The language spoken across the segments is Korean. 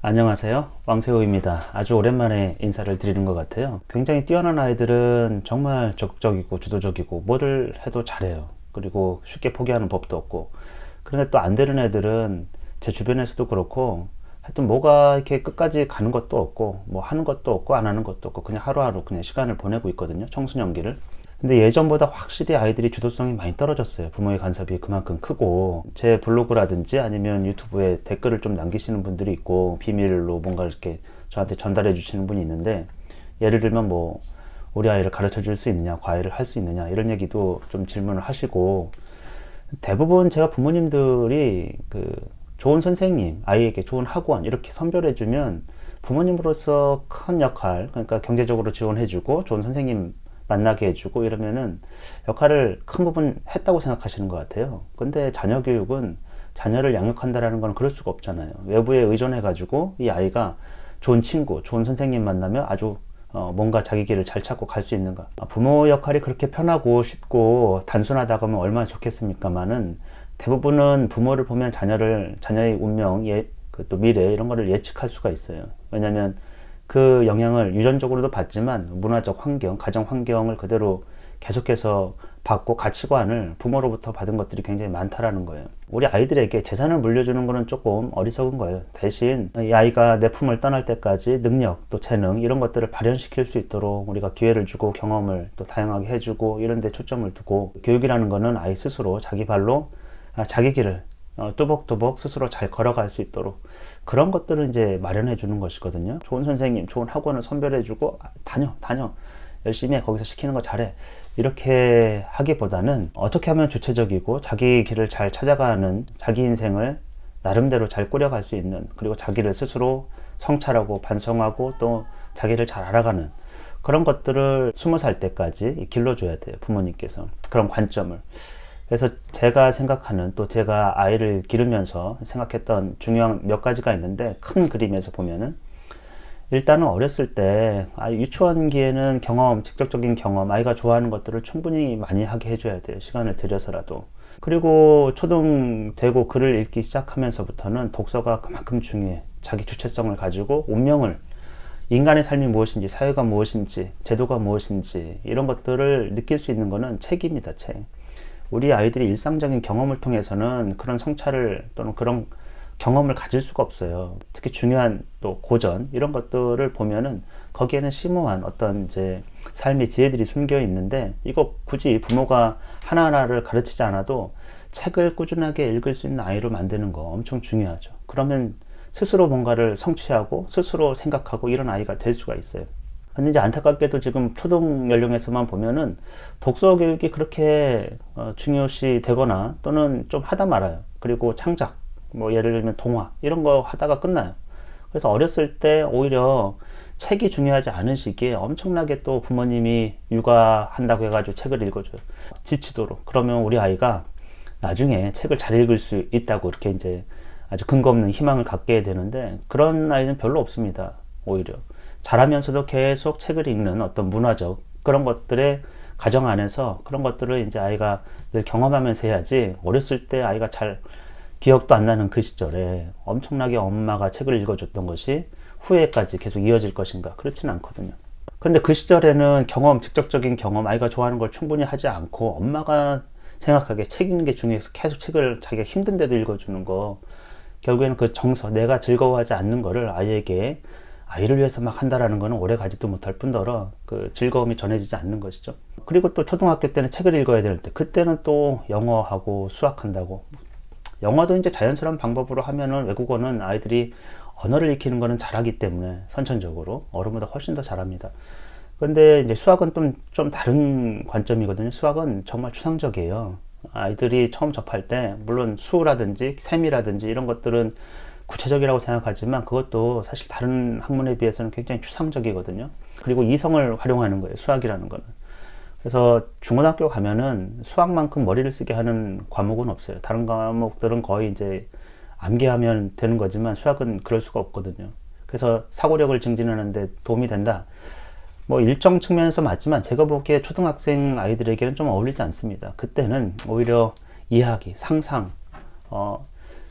안녕하세요. 왕세호입니다. 아주 오랜만에 인사를 드리는 것 같아요. 굉장히 뛰어난 아이들은 정말 적극적이고 주도적이고 뭐를 해도 잘해요. 그리고 쉽게 포기하는 법도 없고. 그런데 또 안 되는 애들은 제 주변에서도 그렇고 하여튼 뭐가 이렇게 끝까지 가는 것도 없고 뭐 하는 것도 없고 안 하는 것도 없고 그냥 하루하루 그냥 시간을 보내고 있거든요. 청소년기를. 근데 예전보다 확실히 아이들이 주도성이 많이 떨어졌어요. 부모의 간섭이 그만큼 크고 제 블로그라든지 아니면 유튜브에 댓글을 좀 남기시는 분들이 있고 비밀로 뭔가 이렇게 저한테 전달해 주시는 분이 있는데 예를 들면 뭐 우리 아이를 가르쳐 줄 수 있느냐, 과외를 할 수 있느냐 이런 얘기도 좀 질문을 하시고 대부분 제가 부모님들이 그 좋은 선생님, 아이에게 좋은 학원 이렇게 선별해 주면 부모님으로서 큰 역할, 그러니까 경제적으로 지원해 주고 좋은 선생님 만나게 해주고 이러면은 역할을 큰 부분 했다고 생각하시는 것 같아요. 근데 자녀 교육은 자녀를 양육한다라는 건 그럴 수가 없잖아요. 외부에 의존해 가지고 이 아이가 좋은 친구, 좋은 선생님 만나면 아주 뭔가 자기 길을 잘 찾고 갈 수 있는가. 부모 역할이 그렇게 편하고 쉽고 단순하다고 하면 얼마나 좋겠습니까만은 대부분은 부모를 보면 자녀의 운명, 또 미래 이런 거를 예측할 수가 있어요. 왜냐하면 그 영향을 유전적으로도 받지만 문화적 환경, 가정 환경을 그대로 계속해서 받고 가치관을 부모로부터 받은 것들이 굉장히 많다라는 거예요. 우리 아이들에게 재산을 물려주는 거는 조금 어리석은 거예요. 대신 이 아이가 내 품을 떠날 때까지 능력, 또 재능 이런 것들을 발현시킬 수 있도록 우리가 기회를 주고 경험을 또 다양하게 해주고 이런 데 초점을 두고 교육이라는 거는 아이 스스로 자기 발로 자기 길을 뚜벅뚜벅 스스로 잘 걸어갈 수 있도록 그런 것들을 이제 마련해 주는 것이거든요. 좋은 선생님, 좋은 학원을 선별해 주고 다녀 열심히 해, 거기서 시키는 거 잘해 이렇게 하기보다는 어떻게 하면 주체적이고 자기 길을 잘 찾아가는 자기 인생을 나름대로 잘 꾸려갈 수 있는, 그리고 자기를 스스로 성찰하고 반성하고 또 자기를 잘 알아가는 그런 것들을 20살 때까지 길러줘야 돼요. 부모님께서 그런 관점을. 그래서 제가 생각하는, 또 제가 아이를 기르면서 생각했던 중요한 몇 가지가 있는데, 큰 그림에서 보면은 일단은 어렸을 때 유치원기에는 경험, 직접적인 경험, 아이가 좋아하는 것들을 충분히 많이 하게 해줘야 돼요. 시간을 들여서라도. 그리고 초등 되고 글을 읽기 시작하면서부터는 독서가 그만큼 중요해. 자기 주체성을 가지고 운명을, 인간의 삶이 무엇인지, 사회가 무엇인지, 제도가 무엇인지 이런 것들을 느낄 수 있는 거는 책입니다. 책. 우리 아이들이 일상적인 경험을 통해서는 그런 성찰을 또는 그런 경험을 가질 수가 없어요. 특히 중요한 또 고전 이런 것들을 보면은 거기에는 심오한 어떤 이제 삶의 지혜들이 숨겨 있는데, 이거 굳이 부모가 하나하나를 가르치지 않아도 책을 꾸준하게 읽을 수 있는 아이로 만드는 거 엄청 중요하죠. 그러면 스스로 뭔가를 성취하고 스스로 생각하고 이런 아이가 될 수가 있어요. 근데 이제 안타깝게도 지금 초등 연령에서만 보면은 독서 교육이 그렇게 중요시 되거나 또는 좀 하다 말아요. 그리고 창작, 뭐 예를 들면 동화 이런 거 하다가 끝나요. 그래서 어렸을 때 오히려 책이 중요하지 않은 시기에 엄청나게 또 부모님이 육아한다고 해가지고 책을 읽어줘요. 지치도록. 그러면 우리 아이가 나중에 책을 잘 읽을 수 있다고 이렇게 이제 아주 근거 없는 희망을 갖게 되는데, 그런 아이는 별로 없습니다. 오히려 잘하면서도 계속 책을 읽는 어떤 문화적 그런 것들의 가정 안에서 그런 것들을 이제 아이가 늘 경험하면서 해야지, 어렸을 때 아이가 잘 기억도 안 나는 그 시절에 엄청나게 엄마가 책을 읽어줬던 것이 후회까지 계속 이어질 것인가, 그렇지는 않거든요. 근데 그 시절에는 경험, 직접적인 경험, 아이가 좋아하는 걸 충분히 하지 않고 엄마가 생각하기에 책 읽는 게 중요해서 계속 책을 자기가 힘든데도 읽어주는 거, 결국에는 그 정서, 내가 즐거워하지 않는 거를 아이에게, 아이를 위해서 막 한다라는 거는 오래 가지도 못할 뿐더러 그 즐거움이 전해지지 않는 것이죠. 그리고 또 초등학교 때는 책을 읽어야 될 때, 그때는 또 영어하고 수학한다고. 영어도 이제 자연스러운 방법으로 하면은, 외국어는 아이들이 언어를 익히는 거는 잘하기 때문에 선천적으로 어른보다 훨씬 더 잘합니다. 근데 이제 수학은 좀 다른 관점이거든요. 수학은 정말 추상적이에요. 아이들이 처음 접할 때 물론 수라든지 셈이라든지 이런 것들은 구체적이라고 생각하지만 그것도 사실 다른 학문에 비해서는 굉장히 추상적이거든요. 그리고 이성을 활용하는 거예요, 수학이라는 거는. 그래서 중고등학교 가면은 수학만큼 머리를 쓰게 하는 과목은 없어요. 다른 과목들은 거의 이제 암기하면 되는 거지만 수학은 그럴 수가 없거든요. 그래서 사고력을 증진하는데 도움이 된다, 뭐 일정 측면에서 맞지만 제가 보기에 초등학생 아이들에게는 좀 어울리지 않습니다. 그때는 오히려 이야기, 상상,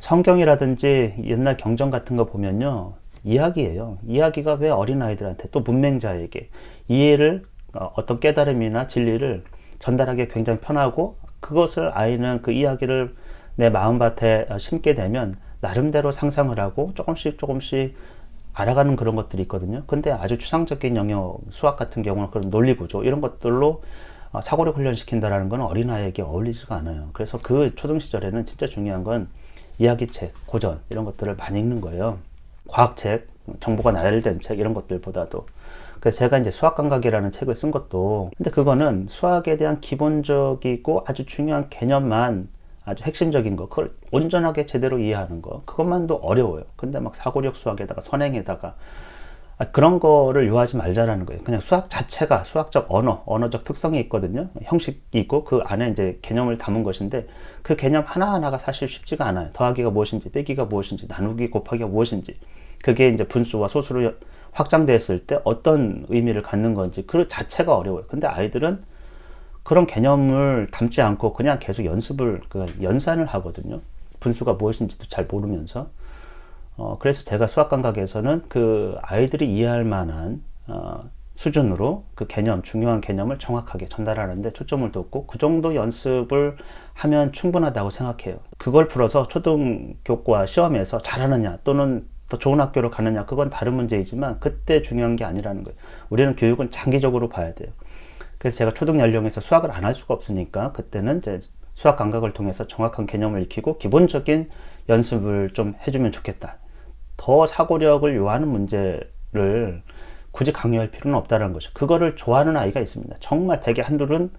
성경이라든지 옛날 경전 같은 거 보면요, 이야기예요. 이야기가 왜 어린아이들한테 또 문맹자에게 이해를 어떤 깨달음이나 진리를 전달하기 굉장히 편하고 그것을 아이는 그 이야기를 내 마음밭에 심게 되면 나름대로 상상을 하고 조금씩 알아가는 그런 것들이 있거든요. 근데 아주 추상적인 영역, 수학 같은 경우는 그런 논리구조 이런 것들로 사고력 훈련시킨다라는 건 어린아이에게 어울리지가 않아요. 그래서 그 초등 시절에는 진짜 중요한 건 이야기책, 고전 이런 것들을 많이 읽는 거예요. 과학책, 정보가 나열된 책 이런 것들보다도. 그래서 제가 이제 수학감각이라는 책을 쓴 것도, 근데 그거는 수학에 대한 기본적이고 아주 중요한 개념만, 아주 핵심적인 거, 그걸 온전하게 제대로 이해하는 거, 그것만도 어려워요. 근데 막 사고력 수학에다가 선행에다가 그런 거를 요하지 말자라는 거예요. 그냥 수학 자체가 수학적 언어적 특성이 있거든요. 형식이 있고 그 안에 이제 개념을 담은 것인데 그 개념 하나하나가 사실 쉽지가 않아요. 더하기가 무엇인지, 빼기가 무엇인지, 나누기 곱하기가 무엇인지, 그게 이제 분수와 소수로 확장됐을 때 어떤 의미를 갖는 건지 그 자체가 어려워요. 근데 아이들은 그런 개념을 담지 않고 그냥 계속 연산을 하거든요. 분수가 무엇인지도 잘 모르면서. 그래서 제가 수학감각에서는 그 아이들이 이해할 만한 수준으로 그 개념, 중요한 개념을 정확하게 전달하는데 초점을 뒀고 그 정도 연습을 하면 충분하다고 생각해요. 그걸 풀어서 초등교과 시험에서 잘하느냐 또는 더 좋은 학교로 가느냐 그건 다른 문제이지만 그때 중요한 게 아니라는 거예요. 우리는 교육은 장기적으로 봐야 돼요. 그래서 제가 초등 연령에서 수학을 안 할 수가 없으니까 그때는 이제 수학 감각을 통해서 정확한 개념을 익히고 기본적인 연습을 좀 해주면 좋겠다. 더 사고력을 요하는 문제를 굳이 강요할 필요는 없다는 거죠. 그거를 좋아하는 아이가 있습니다. 정말 100에 한둘은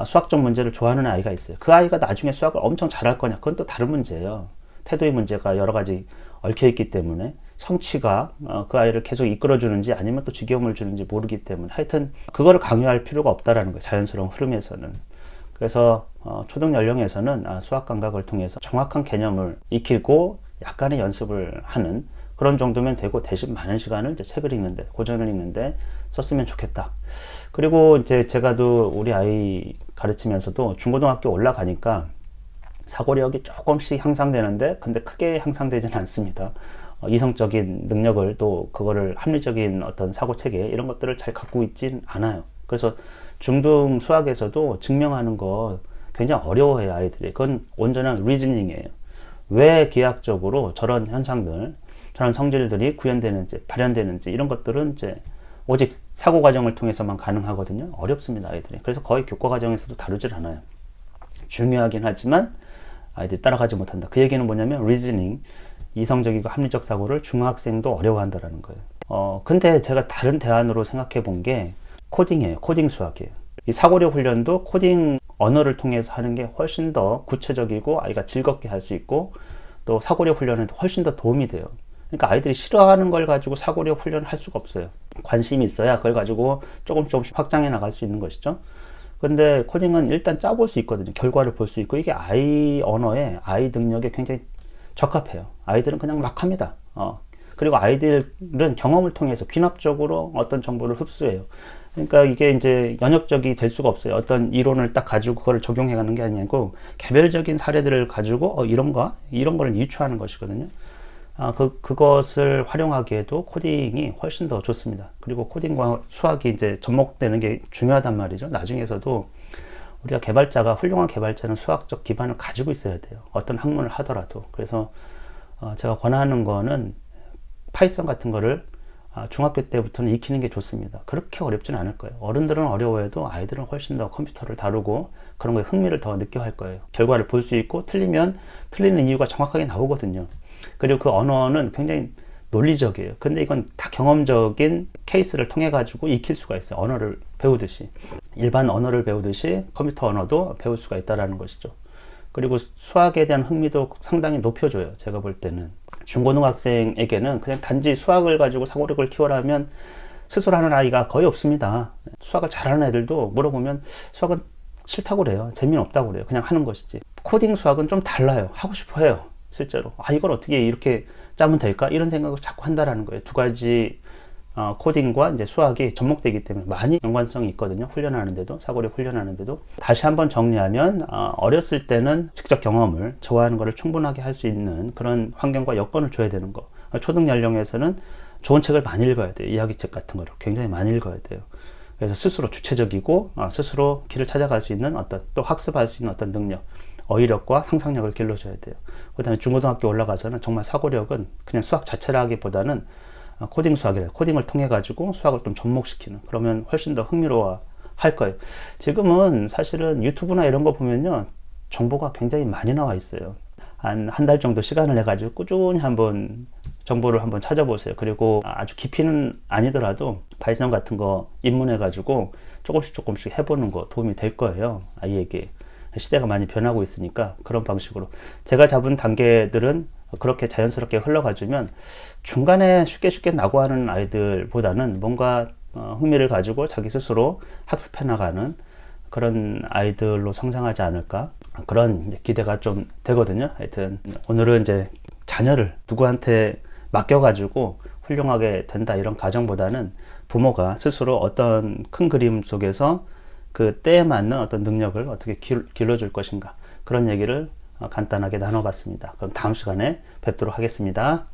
수학적 문제를 좋아하는 아이가 있어요. 그 아이가 나중에 수학을 엄청 잘할 거냐 그건 또 다른 문제예요. 태도의 문제가 여러 가지 얽혀있기 때문에 성취가 그 아이를 계속 이끌어주는지 아니면 또 지겨움을 주는지 모르기 때문에 하여튼 그거를 강요할 필요가 없다는 거예요. 자연스러운 흐름에서는. 그래서 초등 연령에서는 수학 감각을 통해서 정확한 개념을 익히고 약간의 연습을 하는 그런 정도면 되고 대신 많은 시간을 이제 책을 읽는데 고전을 읽는데 썼으면 좋겠다. 그리고 이제 제가도 우리 아이 가르치면서도 중고등학교 올라가니까 사고력이 조금씩 향상되는데 근데 크게 향상되지는 않습니다. 이성적인 능력을 또 그거를 합리적인 어떤 사고체계 이런 것들을 잘 갖고 있진 않아요. 그래서 중등 수학에서도 증명하는 거 굉장히 어려워해요 아이들이. 그건 온전한 리즈닝이에요. 왜 기하학적으로 저런 현상들, 저런 성질들이 구현되는지 발현되는지 이런 것들은 이제 오직 사고 과정을 통해서만 가능하거든요. 어렵습니다 아이들이. 그래서 거의 교과 과정에서도 다루질 않아요. 중요하긴 하지만 아이들이 따라가지 못한다. 그 얘기는 뭐냐면 리즈닝, 이성적이고 합리적 사고를 중학생도 어려워한다라는 거예요. 근데 제가 다른 대안으로 생각해 본 게 코딩이에요. 코딩 수학이에요. 이 사고력 훈련도 코딩 언어를 통해서 하는 게 훨씬 더 구체적이고 아이가 즐겁게 할 수 있고 또 사고력 훈련은 훨씬 더 도움이 돼요. 그러니까 아이들이 싫어하는 걸 가지고 사고력 훈련을 할 수가 없어요. 관심이 있어야 그걸 가지고 조금씩 확장해 나갈 수 있는 것이죠. 근데 코딩은 일단 짜볼 수 있거든요. 결과를 볼 수 있고 이게 아이 언어에 아이 능력에 굉장히 적합해요. 아이들은 그냥 막 합니다. 그리고 아이들은 경험을 통해서 귀납적으로 어떤 정보를 흡수해요. 그러니까 이게 이제 연역적이 될 수가 없어요. 어떤 이론을 딱 가지고 그걸 적용해 가는 게 아니고 개별적인 사례들을 가지고 이런 걸 유추하는 것이거든요. 그것을 활용하기에도 코딩이 훨씬 더 좋습니다. 그리고 코딩과 수학이 이제 접목되는 게 중요하단 말이죠. 나중에서도 우리가 훌륭한 개발자는 수학적 기반을 가지고 있어야 돼요. 어떤 학문을 하더라도. 그래서 제가 권하는 거는 파이썬 같은 거를 중학교 때부터는 익히는 게 좋습니다. 그렇게 어렵지는 않을 거예요. 어른들은 어려워해도 아이들은 훨씬 더 컴퓨터를 다루고 그런 거에 흥미를 더 느껴 할 거예요. 결과를 볼 수 있고 틀리면 틀리는 이유가 정확하게 나오거든요. 그리고 그 언어는 굉장히 논리적이에요. 근데 이건 다 경험적인 케이스를 통해 가지고 익힐 수가 있어요. 언어를 배우듯이. 일반 언어를 배우듯이 컴퓨터 언어도 배울 수가 있다는 것이죠. 그리고 수학에 대한 흥미도 상당히 높여줘요. 제가 볼 때는. 중고등학생에게는 그냥 단지 수학을 가지고 사고력을 키워라면 스스로 하는 아이가 거의 없습니다. 수학을 잘하는 애들도 물어보면 수학은 싫다고 그래요. 재미는 없다고 그래요. 그냥 하는 것이지. 코딩 수학은 좀 달라요. 하고 싶어 해요. 실제로. 이걸 어떻게 이렇게 짜면 될까? 이런 생각을 자꾸 한다라는 거예요. 두 가지 코딩과 이제 수학이 접목되기 때문에 많이 연관성이 있거든요. 훈련하는데도, 사고력 훈련하는데도. 다시 한번 정리하면 어렸을 때는 직접 경험을 좋아하는 것을 충분하게 할 수 있는 그런 환경과 여건을 줘야 되는 거. 초등 연령에서는 좋은 책을 많이 읽어야 돼요. 이야기책 같은 거를 굉장히 많이 읽어야 돼요. 그래서 스스로 주체적이고 스스로 길을 찾아갈 수 있는 어떤, 또 학습할 수 있는 어떤 능력, 어휘력과 상상력을 길러줘야 돼요. 그 다음에 중고등학교 올라가서는 정말 사고력은 그냥 수학 자체라 하기보다는 코딩 수학이라, 코딩을 통해 가지고 수학을 좀 접목시키는, 그러면 훨씬 더 흥미로워 할 거예요. 지금은 사실은 유튜브나 이런 거 보면요, 정보가 굉장히 많이 나와 있어요. 한 달 정도 시간을 내 가지고 꾸준히 한번 정보를 한번 찾아보세요. 그리고 아주 깊이는 아니더라도 파이썬 같은 거 입문해 가지고 조금씩 해보는 거 도움이 될 거예요. 아이에게. 시대가 많이 변하고 있으니까 그런 방식으로 제가 잡은 단계들은 그렇게 자연스럽게 흘러가주면 중간에 쉽게 낙오하는 아이들보다는 뭔가 흥미를 가지고 자기 스스로 학습해 나가는 그런 아이들로 성장하지 않을까, 그런 기대가 좀 되거든요. 하여튼 오늘은 이제 자녀를 누구한테 맡겨가지고 훌륭하게 된다 이런 가정보다는 부모가 스스로 어떤 큰 그림 속에서 그 때에 맞는 어떤 능력을 어떻게 길러줄 것인가, 그런 얘기를 간단하게 나눠봤습니다. 그럼 다음 시간에 뵙도록 하겠습니다.